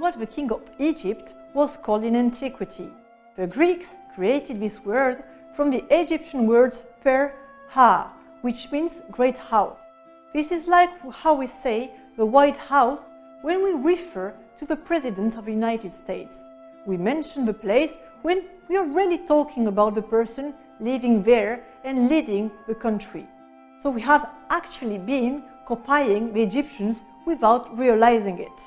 what the king of Egypt was called in antiquity. The Greeks created this word from the Egyptian words per-ha, which means great house. This is like how we say the White House when we refer to the President of the United States. We mention the place when we are really talking about the person living there and leading the country. So we have actually been copying the Egyptians without realizing it.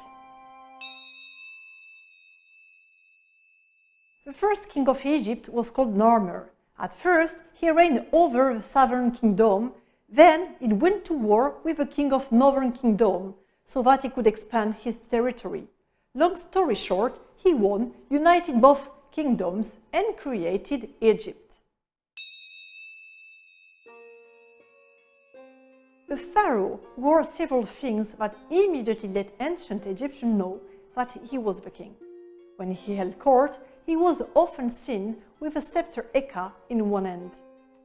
The first king of Egypt was called Narmer. At first, he reigned over the southern kingdom, then he went to war with the king of northern kingdom so that he could expand his territory. Long story short, he won, united both kingdoms, and created Egypt. The pharaoh wore several things that immediately let ancient Egyptians know that he was the king. When he held court, he was often seen with a scepter eka in one hand.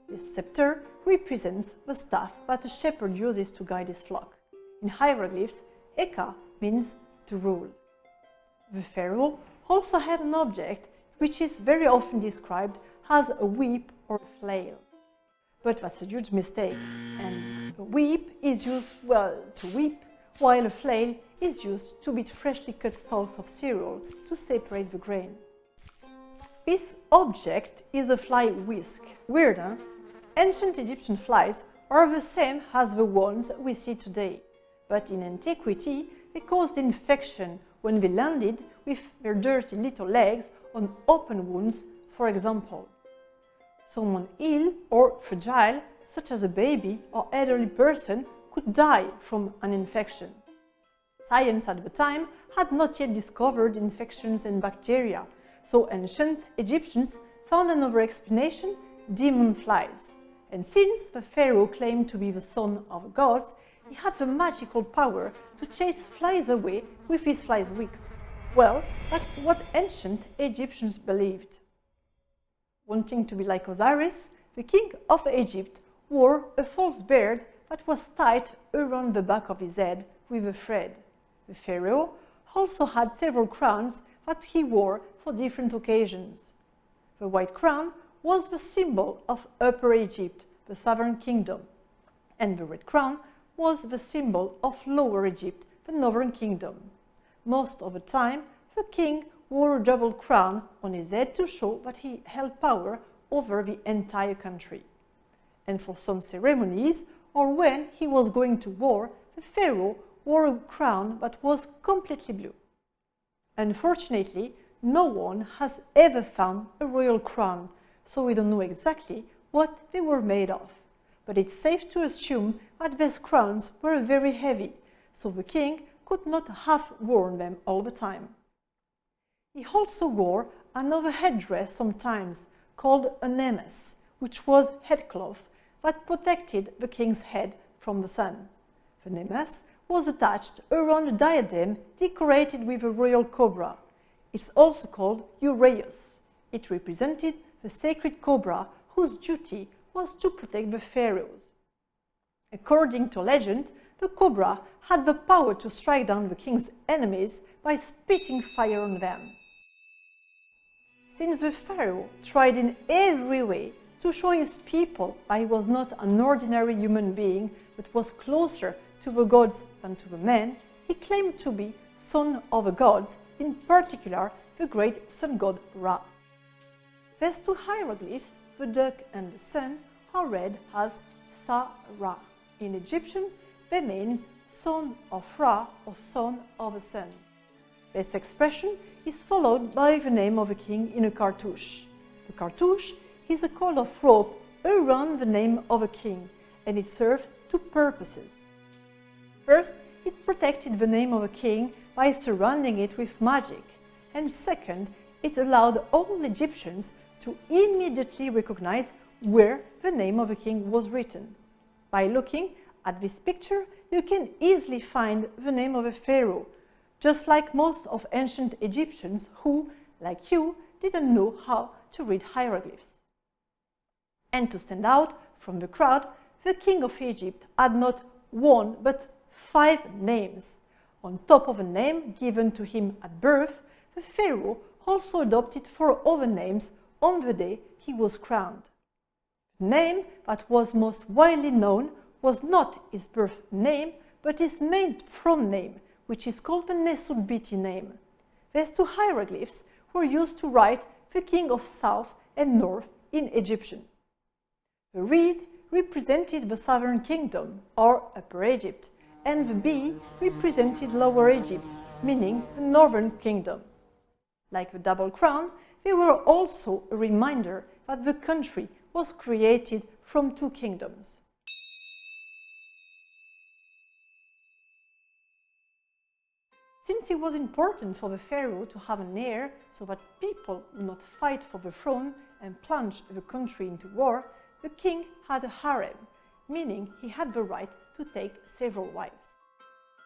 This scepter represents the staff that a shepherd uses to guide his flock. In hieroglyphs, eka means to rule. The pharaoh also had an object which is very often described as a whip or a flail. But that's a huge mistake, and a whip is used, to whip, while a flail is used to beat freshly cut stalks of cereal to separate the grain. This object is a fly-whisk. Weird, huh? Ancient Egyptian flies are the same as the ones we see today, but in antiquity they caused infection when they landed with their dirty little legs on open wounds, for example. Someone ill or fragile, such as a baby or elderly person, could die from an infection. Science at the time had not yet discovered infections and bacteria, so ancient Egyptians found another explanation: demon flies. And since the pharaoh claimed to be the son of the gods, he had the magical power to chase flies away with his fly-whisk. Well, that's what ancient Egyptians believed. Wanting to be like Osiris, the king of Egypt wore a false beard that was tied around the back of his head with a thread. The pharaoh also had several crowns that he wore for different occasions. The white crown was the symbol of Upper Egypt, the southern kingdom, and the red crown was the symbol of Lower Egypt, the northern kingdom. Most of the time, the king wore a double crown on his head to show that he held power over the entire country. And for some ceremonies, or when he was going to war, the pharaoh wore a crown that was completely blue. Unfortunately, no one has ever found a royal crown, so we don't know exactly what they were made of. But it's safe to assume that these crowns were very heavy, so the king could not have worn them all the time. He also wore another headdress sometimes, called a ramesses, which was headcloth that protected the king's head from the sun. The ramesses was attached around a diadem decorated with a royal cobra. It's also called uraeus. It represented the sacred cobra whose duty was to protect the pharaohs. According to legend, the cobra had the power to strike down the king's enemies by spitting fire on them. Since the pharaoh tried in every way to show his people that he was not an ordinary human being but was closer to the gods than to the men, he claimed to be son of the gods, in particular the great sun god Ra. These two hieroglyphs, the duck and the sun, are read as Sa-Ra. In Egyptian, they mean son of Ra or son of the sun. This expression is followed by the name of a king in a cartouche. The cartouche is a coil of rope around the name of a king, and it serves two purposes. First, it protected the name of a king by surrounding it with magic, and second, it allowed all Egyptians to immediately recognize where the name of a king was written. By looking at this picture, you can easily find the name of a pharaoh, just like most of ancient Egyptians who, like you, didn't know how to read hieroglyphs. And to stand out from the crowd, the king of Egypt had not one but 5 names. On top of a name given to him at birth, the pharaoh also adopted 4 other names on the day he was crowned. The name that was most widely known was not his birth name, but his made-from name, which is called the Nefertiti name. These 2 hieroglyphs were used to write the king of South and North in Egyptian. The reed represented the Southern Kingdom, or Upper Egypt, and the bee represented Lower Egypt, meaning the Northern Kingdom. Like the double crown, they were also a reminder that the country was created from 2 kingdoms. Since it was important for the pharaoh to have an heir so that people would not fight for the throne and plunge the country into war, the king had a harem, meaning he had the right to take several wives.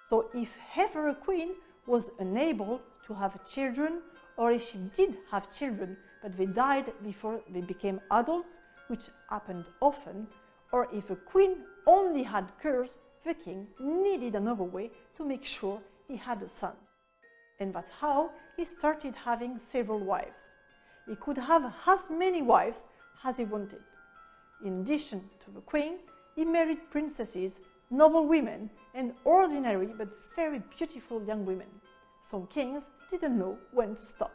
So if ever a queen was unable to have children, or if she did have children but they died before they became adults, which happened often, or if a queen only had curls, the king needed another way to make sure he had a son. And that's how he started having several wives. He could have as many wives as he wanted. In addition to the queen, he married princesses, noble women, and ordinary but very beautiful young women. Some kings didn't know when to stop.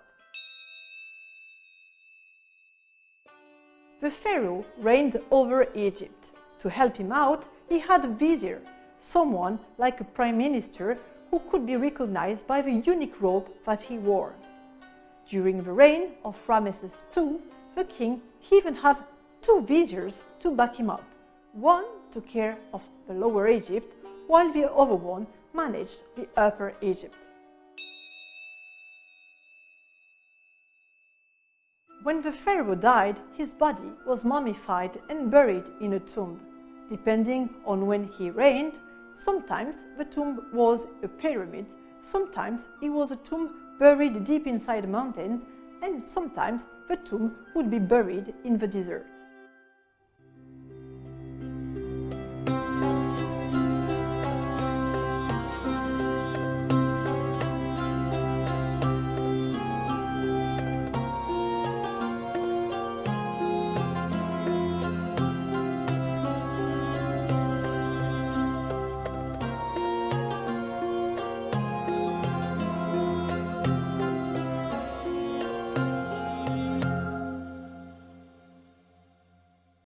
The pharaoh reigned over Egypt. To help him out, he had a vizier, someone like a prime minister who could be recognized by the unique robe that he wore. During the reign of Ramesses II, the king even had 2 viziers to back him up. One took care of the Lower Egypt, while the other one managed the Upper Egypt. When the pharaoh died, his body was mummified and buried in a tomb. Depending on when he reigned, sometimes the tomb was a pyramid, sometimes it was a tomb buried deep inside the mountains, and sometimes the tomb would be buried in the desert.